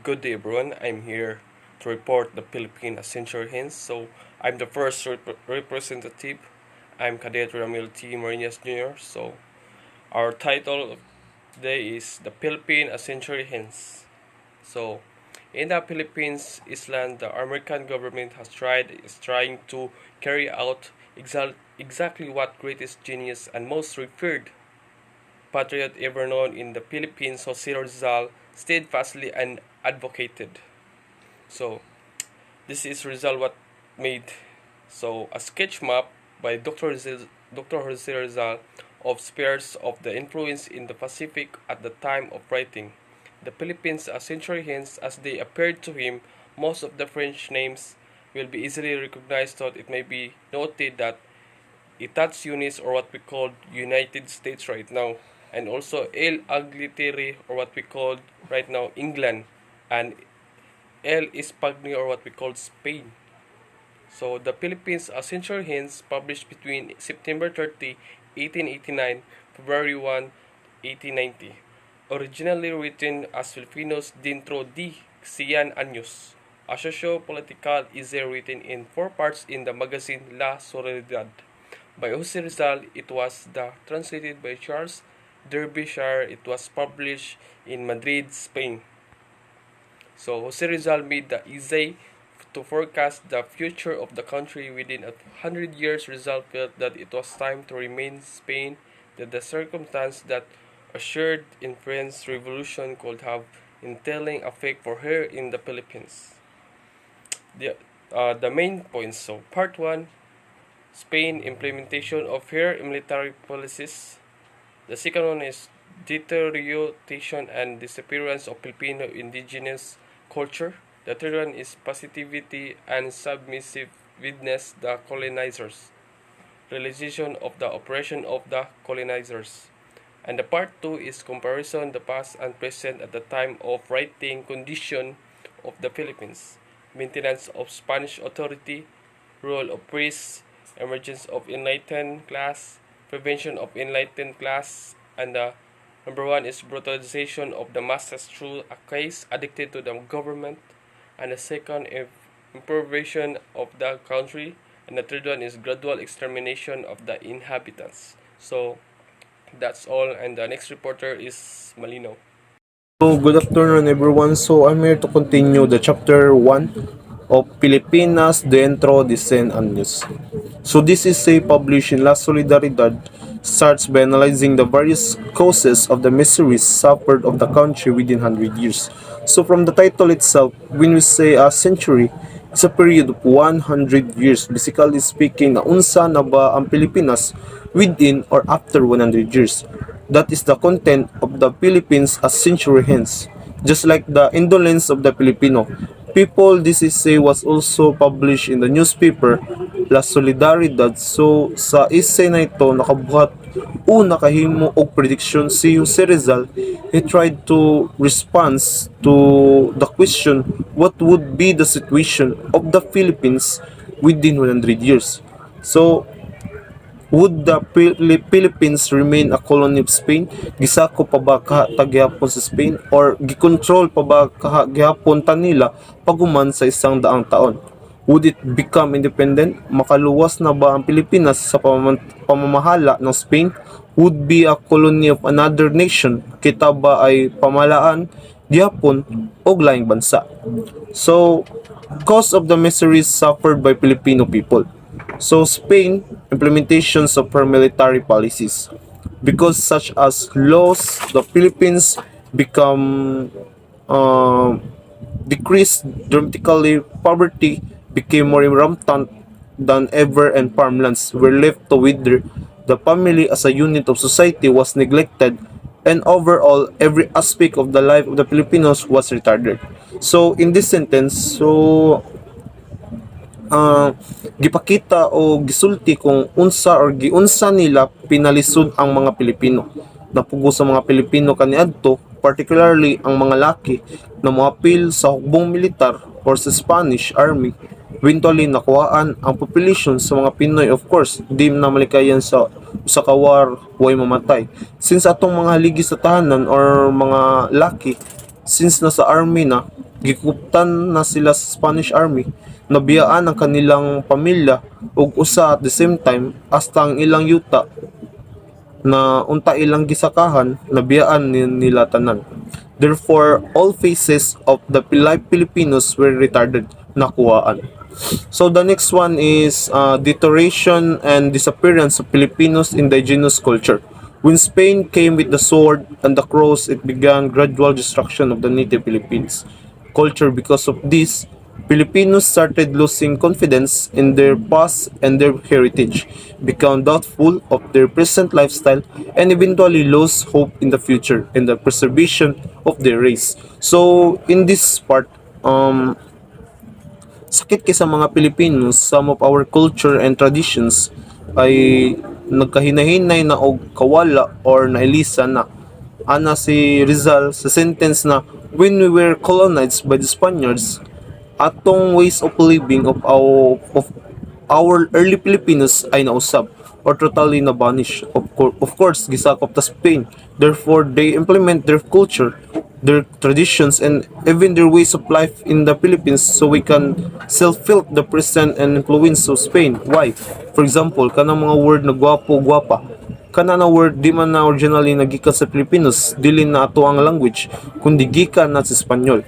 Good day, everyone. I'm here to report the Philippine Century Hens. So, I'm the first representative. I'm Cadet Ramil T. Marinas Jr. So, our title of today is the Philippine Century Hens. So, in the Philippines island, the American government is trying to carry out exactly what greatest genius and most revered patriot ever known in the Philippines, Jose Rizal, steadfastly and advocated. So, this is Rizal what made a sketch map by Dr. Jose Rizal of spheres of the influence in the Pacific at the time of writing. The Philippines a century hence, as they appeared to him, most of the French names will be easily recognized, so it may be noted that Etats Unis, or what we call United States right now, and also El Agliteri, or what we call right now England, and El Hispania, or what we call Spain. So the Philippines a century hence, published between September 30, 1889, February 1, 1890. Originally written as Filipinos dentro de 100 años. A socio-political essay written in 4 parts in the magazine La Soledad. By Jose Rizal, it was translated by Charles Derbyshire. It was published in Madrid, Spain. So Jose Rizal made the essay to forecast the future of the country. Within 100 years, Rizal felt that it was time to remain Spain, that the circumstance that assured in France's revolution could have entailing effect for her in the Philippines. The main points. So part 1, Spain implementation of her military policies. The second one is deterioration and disappearance of Filipino indigenous culture. The third one is passivity and submissiveness the colonizers. Realization of the oppression of the colonizers. And the part 2 is comparison the past and present at the time of writing, condition of the Philippines, maintenance of Spanish authority, role of priests, emergence of enlightened class, prevention of enlightened class, and the number 1 is brutalization of the masses through a case addicted to the government, and the second is impoverisation of the country, and the third one is gradual extermination of the inhabitants. So that's all, and the next reporter is Malino. So, good afternoon everyone. So, I'm here to continue the chapter 1 of Pilipinas dentro de 100 años. So, this is a published in La Solidaridad, starts by analyzing the various causes of the miseries suffered of the country within 100 years. So, from the title itself, when we say a century, it's a period of 100 years. Basically speaking, naunsa na ba ang Pilipinas within or after 100 years? That is the content of the Philippines a century hence. Just like the indolence of the Filipino people, this essay was also published in the newspaper La Solidaridad. So sa essay na ito nakabuhat o nakahimo og prediction si Jose Rizal. He tried to respond to the question, what would be the situation of the Philippines within 100 years? So would the Philippines remain a colony of Spain? Gisako pa ba kaha tagyapon sa Spain, or gikontrol pa ba kaha gihapon ta nila paguman sa 100 taon? Would it become independent? Makaluwas na ba ang Pilipinas sa pamamahala ng Spain? Would be a colony of another nation? Kita ba ay pamalaan gihapon og laing bansa? So, cause of the miseries suffered by Filipino people. So Spain, implementations of her military policies. Because such as laws, the Philippines become decreased dramatically. Poverty became more rampant than ever, and farmlands were left to wither. The family as a unit of society was neglected, and overall, every aspect of the life of the Filipinos was retarded. So in this sentence, gipakita o gisulti kung unsa or giunsa nila pinalisod ang mga Pilipino. Napugo sa mga Pilipino kaniadto, particularly ang mga laki na moapil sa hukbong militar or sa Spanish Army. Eventually nakuhaan ang population sa mga Pinoy. Of course, di na malikayan sa usa ka war way mamatay. Since atong mga haligi sa tahanan or mga laki since nasa army na, gikuptan na sila sa Spanish Army, nabiyaan ang kanilang pamilya ug usa at the same time hasta ang ilang yuta na unta ilang gisakahan nabiyaan nila tanan. Therefore, all phases of the Filipinos were retarded, nakuhaan. So the next one is deterioration and disappearance of Filipinos indigenous culture. When Spain came with the sword and the cross, it began gradual destruction of the native Philippines culture. Because of this, Filipinos started losing confidence in their past and their heritage, become doubtful of their present lifestyle, and eventually lost hope in the future and the preservation of their race. So, in this part, sakit kay sa mga Pilipinos, some of our culture and traditions ay nagkahinahinay na og kawala or nailisa na. Ana si Rizal sa sentence na when we were colonized by the Spaniards, atong ways of living of our early Filipinos ay nausab or totally na-banish. Of course, gisakop ta Spain. Therefore, they implement their culture, their traditions, and even their ways of life in the Philippines so we can self-fill the present and influence of Spain. Why? For example, kanang mga word na gwapo, gwapa, kana na word di man na originally nagikan sa Filipinos, dili na ato ang language, kundi gikan na sa Espanyol.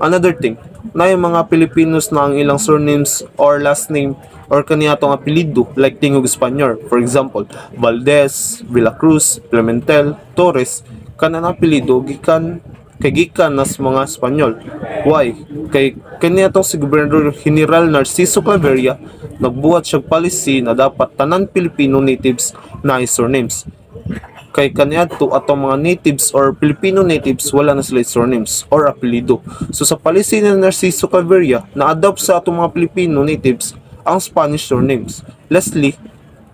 Another thing, na yung mga Filipinos na ang ilang surnames or last name or kaniyatong apelido like tingog Espanyol. For example, Valdez, Villacruz, Pimentel, Torres, kana na apelido gikan nas mga Espanyol. Why? Kay kaniyatong si Gobernador General Narciso Claveria nagbuhat siyang policy na dapat tanan Filipino natives na surnames. Kay kaniadto atong mga natives or Filipino natives wala na sila surnames or apelido. So sa policy ni Narciso Claveria na-adopt sa atong mga Filipino natives ang Spanish surnames. Lastly,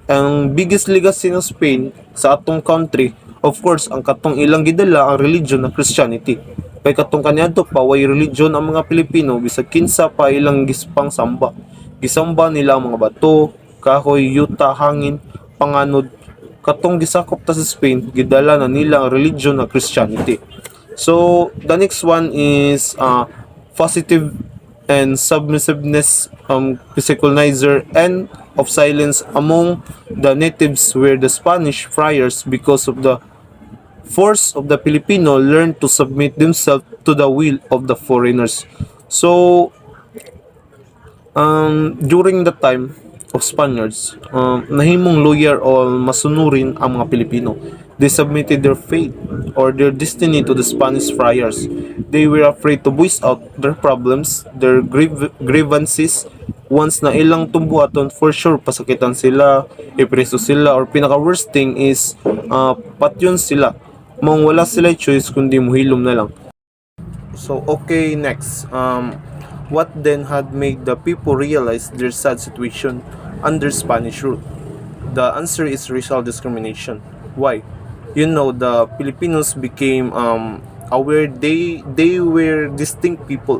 ang biggest legacy ng Spain sa atong country, of course, ang katong ilang gidala ang religion ng Christianity. Kay katong kaniadto pa way religion ang mga Pilipino bisag kinsa pa ilang gispang samba. Gisamba nila ang mga bato, kahoy, yuta, hangin, panganod. Katong gisakop ta sa Spain, gidala na nila ang religion ng Christianity. So, the next one is positive and submissiveness, colonizer and of silence among the natives were the Spanish friars because of the force of the Filipino learned to submit themselves to the will of the foreigners. So, during the time of Spaniards, nahimong lawyer o masunurin ang mga Pilipino. They submitted their fate or their destiny to the Spanish friars. They were afraid to voice out their problems, their grievances. Once na ilang tumbuhaton, for sure pasakitan sila, ipreso sila, or pinaka worst thing is patyon sila. Mong wala sila choice kundi muhilom na lang. So okay, next. What then had made the people realize their sad situation under Spanish rule? The answer is racial discrimination. Why? You know, the Filipinos became aware they were distinct people.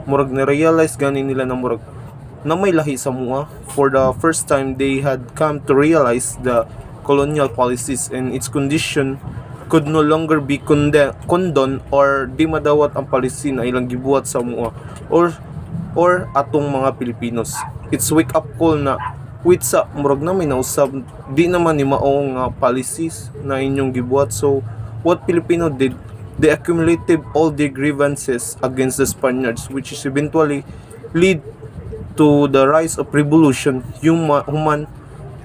Murag na-realize gani nila na murag na may lahi sa mua. For the first time, they had come to realize the colonial policies and its condition could no longer be condoned or di madawat ang policy na ilang gibuhat sa mua or atong mga Pilipinos. It's wake up call na wait sa murag na may nausab di naman ni maong policies na inyong gibuhat. So what Filipino did, they accumulated all their grievances against the Spaniards, which is eventually lead to the rise of revolution, human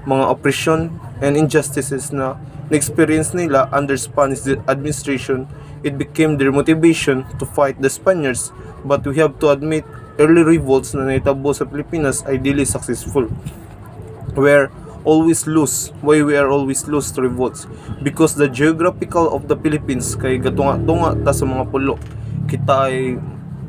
mga oppression and injustices na na-experience nila under Spanish administration. It became their motivation to fight the Spaniards, but we have to admit early revolts na naitabo sa Pilipinas ay dili successful. Why we are always lose to revolts? Because the geographical of the Philippines kay gatunga-tunga ta sa mga pulo. Kita ay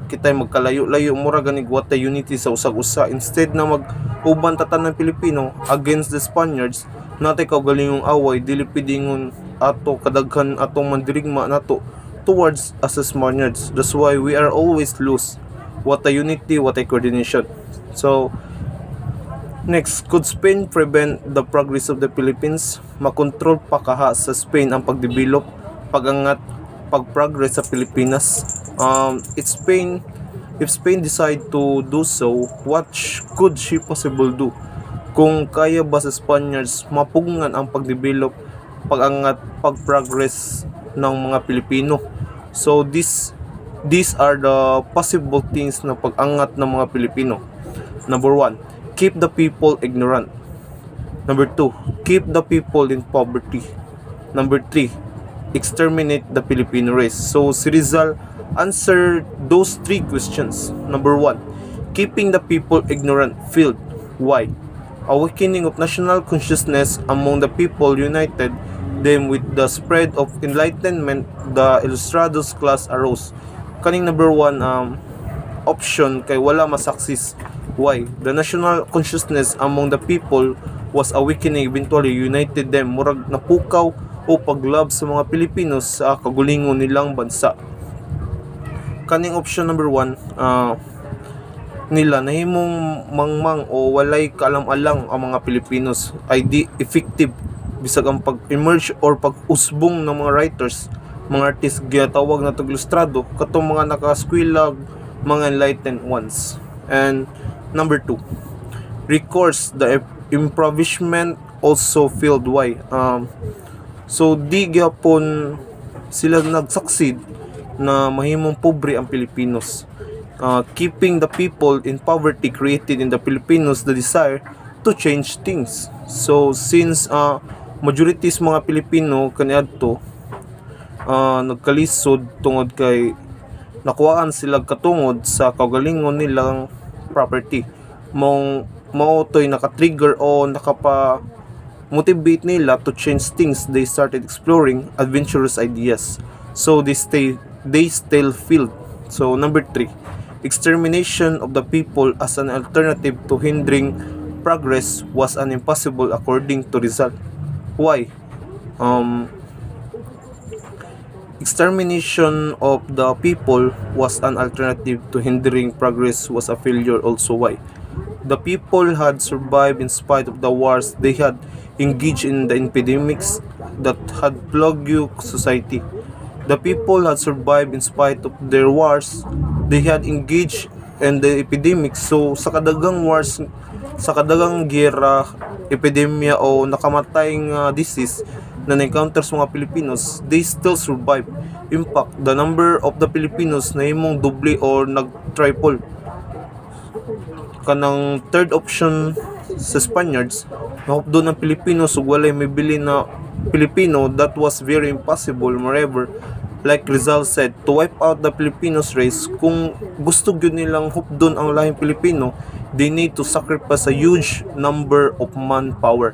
magkalayo-layo, mura ganig wata unity sa usag-usa. Instead na mag-uban tatan ng Pilipino against the Spaniards, natay kaugalingong away, dili pidingon ato kadaghan atong mandirigma nato towards as the Spaniards. That's why we are always lose. What a unity, what a coordination. So, next, could Spain prevent the progress of the Philippines? Makontrol pa kaha sa Spain ang pagdevelop, pagangat, pagprogress sa Pilipinas? If Spain decide to do so, what could she possibly do? Kung kaya ba sa Spaniards mapungan ang pagdevelop, pag-angat, pag-progress ng mga Pilipino? So these are the possible things na pag-angat ng mga Pilipino. Number 1, keep the people ignorant. Number 2, keep the people in poverty. Number 3, exterminate the Filipino race. So si Rizal answer those 3 questions. Number 1, keeping the people ignorant field. Why? Awakening of national consciousness among the people united them with the spread of enlightenment, the Ilustrados class arose. Kaning number 1 option kay wala masaksis. Why? The national consciousness among the people was awakening, eventually united them, murag napukaw o paglab sa mga Pilipinos sa kagulingon nilang bansa. Kaning option number 1 nila nahimong mangmang o walay kaalam-alang ang mga Pilipinos ay di effective bisag ang pag-emerge or pag-usbong ng mga writers, mga artists ginatawag na ilustrado katong mga nakaskwela, mga enlightened ones. And number 2, recourse the impoverishment also failed. Why? So di gyapon sila nag-succeed na mahimong pobre ang Pilipinos. Keeping the people in poverty created in the Filipinos the desire to change things. So since majorities mga Pilipino kaniadto nagkalisod tungod kay nakuhaan sila katungod sa kaugalingon nilang property, mao to'y naka-trigger o nakapa-motivate nila to change things. They started exploring adventurous ideas. So they still failed. So number 3, extermination of the people as an alternative to hindering progress was an impossible according to Rizal. Why? Extermination of the people was an alternative to hindering progress was a failure also. Why? The people had survived in spite of the wars. They had engaged in the epidemics that had plagued society. The people had survived in spite of their wars. They had engaged in the epidemics. So sa kadagang wars, sa kadagang gera, epidemya o nakamatayng disease na na-encounter sa mga Pilipinos, they still survive. In fact, the number of the Filipinos na himong doble or nag-triple. Kanang third option sa Spaniards, nahupdo ng Pilipinos ug walay may bili na Pilipino, that was very impossible. Moreover, like Rizal said, to wipe out the Filipinos race, kung gusto gyud nilang hupdon ang lahing Pilipino, they need to sacrifice a huge number of manpower.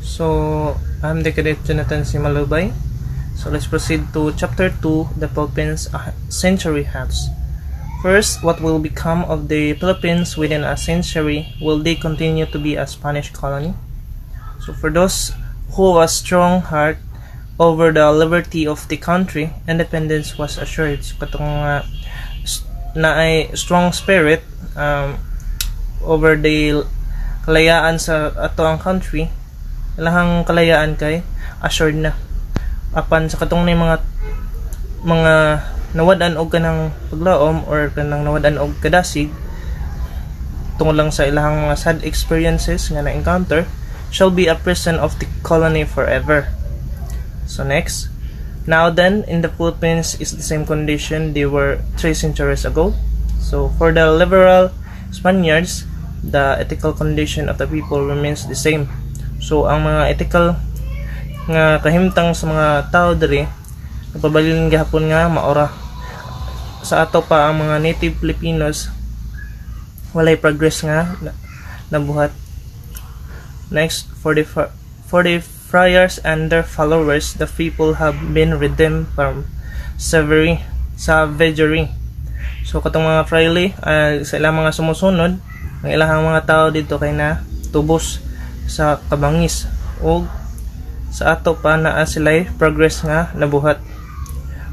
So, I'm the Cadet Jonathan Simalubay. So, let's proceed to Chapter 2, the Philippines a Century Hence. First, what will become of the Philippines within a century? Will they continue to be a Spanish colony? So, for those who have a strong heart over the liberty of the country, independence was assured. So, katong na ay strong spirit over the kalayaan sa ato ang country, ilahang kalayaan kay assured na apan sa katong ni mga nawadan og kanang paglaom or kanang nawadan og kadasig tungod lang sa ilahang mga sad experiences nga na-encounter, shall be a prison of the colony forever. So next, now then in the Philippines is the same condition they were 3 centuries ago. So for the liberal Spaniards, the ethical condition of the people remains the same. So ang mga ethical nga kahimtang sa mga tao diri napabalin gihapon nga maora. Sa ato pa ang mga native Filipinos walay progress nga nabuhat. Next, for the friars and their followers, the people have been redeemed from savagery. So katong mga fraile sa ilang mga sumusunod, ang ilang mga tao dito kay na tubos sa kabangis o sa ato pa naa sila'y progress nga nabuhat.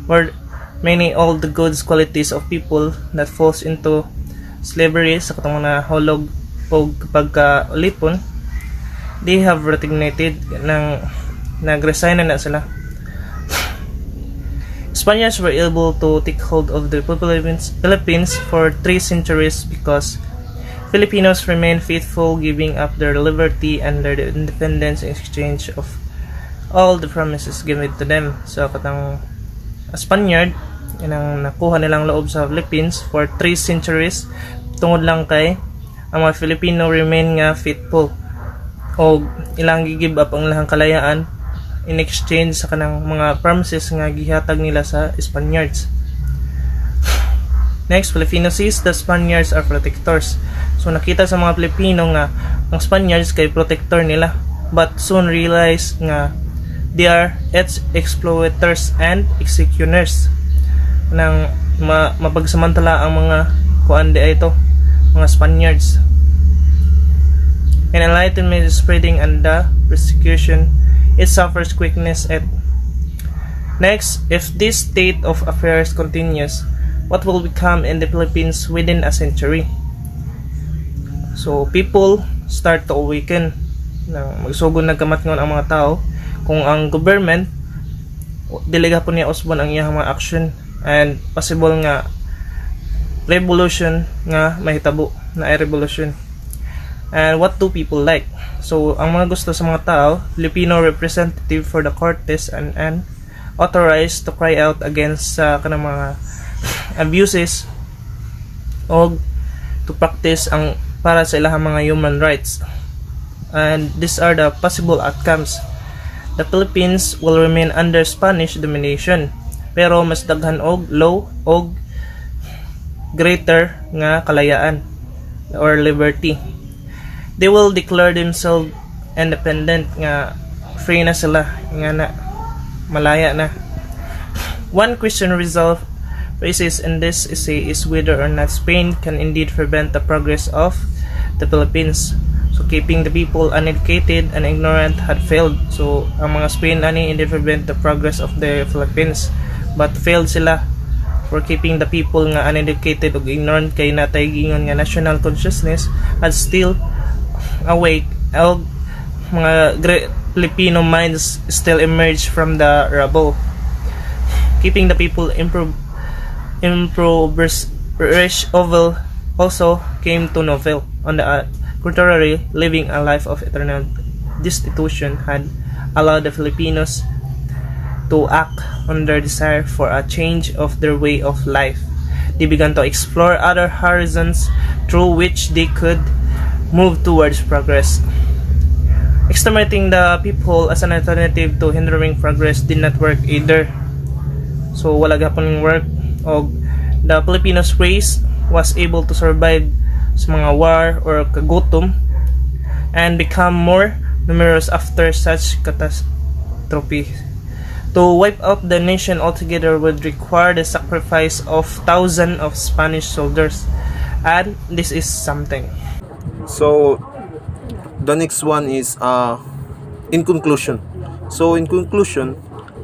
Where many all the goods qualities of people that falls into slavery sa katong na hulog o pagkalipon, they have resignated ng nagresign na sila. Spaniards were able to take hold of the Philippines for 3 centuries because Filipinos remained faithful, giving up their liberty and their independence in exchange of all the promises given to them. So katang Spaniard, yun ang nakuha nilang loob sa Philippines for 3 centuries tungod lang kay ang mga Filipino remain nga faithful o ilang give up ang ilang kalayaan in exchange sa kanang mga promises nga gihatag nila sa Spaniards. Next, Filipino sees the Spaniards are protectors. So nakita sa mga Pilipino nga ang Spaniards kay protector nila, but soon realize nga they are exploiters and executioners. Nang mapagsamantala ang mga kuande ito, mga Spaniards. And enlightenment is spreading and the persecution it suffers quickness at. Next, if this state of affairs continues, what will become in the Philippines within a century? So people start to awaken. Magsugod nagkamatngon ang mga tao kung ang government diliga po niya usbon ang iyang mga action and possible nga revolution nga mahitabo na revolution. And what do people like? So, ang mga gusto sa mga tao, Filipino representative for the Cortes and authorized to cry out against sa kanang mga abuses o to practice ang para sa ilang mga human rights. And these are the possible outcomes. The Philippines will remain under Spanish domination, pero mas daghan og law og greater nga kalayaan or liberty. They will declare themselves independent nga free na sila nga na malaya na. One question Rizal raises in this essay is whether or not Spain can indeed prevent the progress of the Philippines. So keeping the people uneducated and ignorant had failed. So ang mga Spain ani indeed prevent the progress of the Philippines, but failed sila for keeping the people nga uneducated ug ignorant kay natay gingon nga national consciousness had still awake. Mga Filipino minds still emerge from the rubble, keeping the people impoverished also came to novel. On the contrary, living a life of eternal destitution had allowed the Filipinos to act on their desire for a change of their way of life. They began to explore other horizons through which they could move towards progress. Exterminating the people as an alternative to hindering progress did not work either. So wala gapon work og the Filipinos race was able to survive sa mga war or kagutom and become more numerous after such catastrophe. To wipe out the nation altogether would require the sacrifice of thousands of Spanish soldiers, and this is something. So the next one is in conclusion. So in conclusion,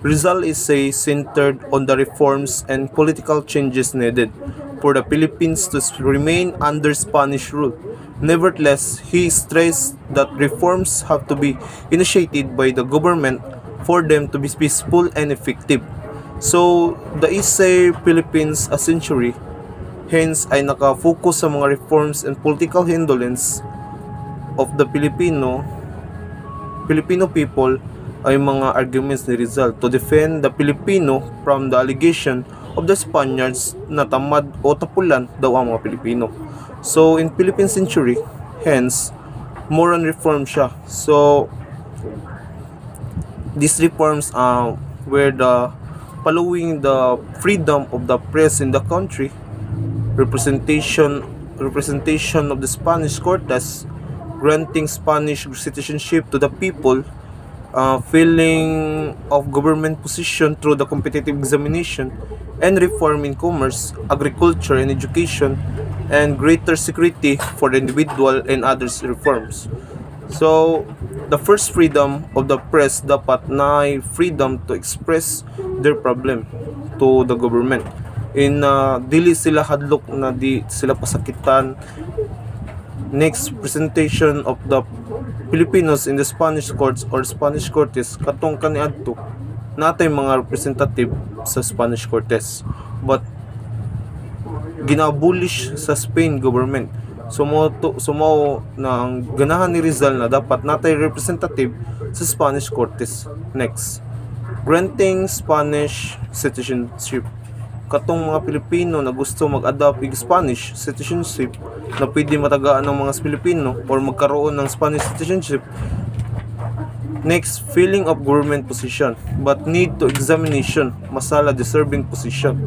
Rizal essay centered on the reforms and political changes needed for the Philippines to remain under Spanish rule. Nevertheless, he stressed that reforms have to be initiated by the government for them to be peaceful and effective. So the essay Philippines a Century hence ay nakafocus sa mga reforms and political indolence of the Filipino people ay mga arguments ni Rizal to defend the Filipino from the allegation of the Spaniards na tamad o tapulan daw ang mga Pilipino. So in Philippine Century, hence more on reform siya. So these reforms were the following the freedom of the press in the country, representation of the Spanish Cortes, granting Spanish citizenship to the people, filling of government position through the competitive examination, and reform in commerce, agriculture, and education, and greater security for the individual and others reforms. So, the first freedom of the press dapat na freedom to express their problem to the government. In dili sila hadlok na di sila pasakitan. Next, presentation of the Filipinos in the Spanish courts or Spanish Cortes katong kaniadto natay mga representative sa Spanish Cortes. But gina-abolish sa Spain government. Sumo na ang ganahan ni Rizal na dapat natay representative sa Spanish Cortes. Next, granting Spanish citizenship. Katong mga Pilipino na gusto mag-adopt ng Spanish citizenship na pwede matagaan ng mga Pilipino or magkaroon ng Spanish citizenship. Next, filling of government position but need to examination, masala deserving position.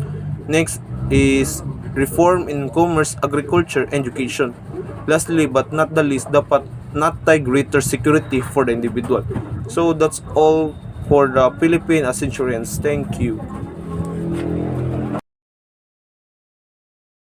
Next is reform in commerce, agriculture, education. Lastly but not the least, dapat natay greater security for the individual. So that's all for the Philippine Centurions. Thank you.